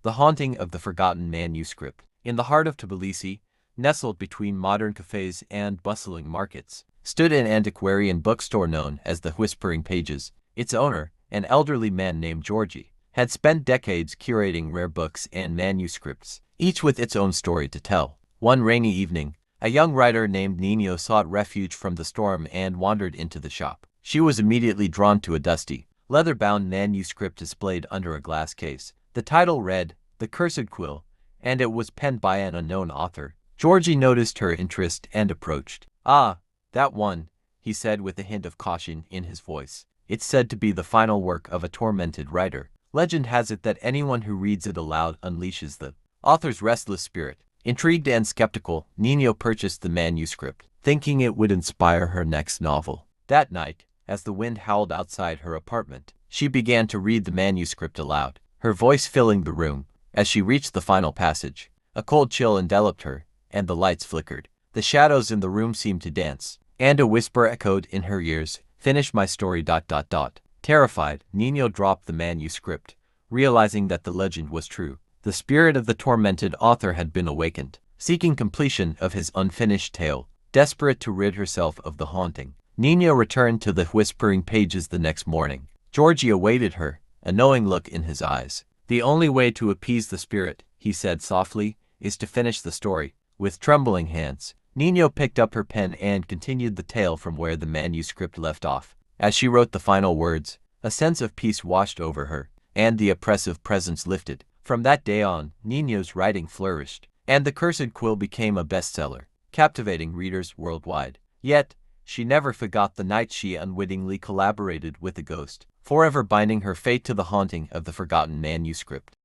The Haunting of the Forgotten Manuscript. In the heart of Tbilisi, nestled between modern cafes and bustling markets, stood an antiquarian bookstore known as the Whispering Pages. Its owner, an elderly man named Georgi, had spent decades curating rare books and manuscripts, each with its own story to tell. One rainy evening, a young writer named Nino sought refuge from the storm and wandered into the shop. She was immediately drawn to a dusty, leather-bound manuscript displayed under a glass case. The title read, The Cursed Quill, and it was penned by an unknown author. Georgie noticed her interest and approached. "Ah, that one," he said with a hint of caution in his voice. "It's said to be the final work of a tormented writer. Legend has it that anyone who reads it aloud unleashes the author's restless spirit." Intrigued and skeptical, Nino purchased the manuscript, thinking it would inspire her next novel. That night, as the wind howled outside her apartment, she began to read the manuscript aloud, her voice filling the room. As she reached the final passage, a cold chill enveloped her, and the lights flickered. The shadows in the room seemed to dance, and a whisper echoed in her ears, "Finish my story. .. Terrified, Nino dropped the manuscript, realizing that the legend was true. The spirit of the tormented author had been awakened, seeking completion of his unfinished tale. Desperate to rid herself of the haunting, Nino returned to the Whispering Pages the next morning. Georgie awaited her, a knowing look in his eyes. "The only way to appease the spirit," he said softly, "is to finish the story." With trembling hands, Nino picked up her pen and continued the tale from where the manuscript left off. As she wrote the final words, a sense of peace washed over her, and the oppressive presence lifted. From that day on, Nino's writing flourished, and The Cursed Quill became a bestseller, captivating readers worldwide. Yet, she never forgot the night she unwittingly collaborated with a ghost, forever binding her fate to the haunting of the forgotten manuscript.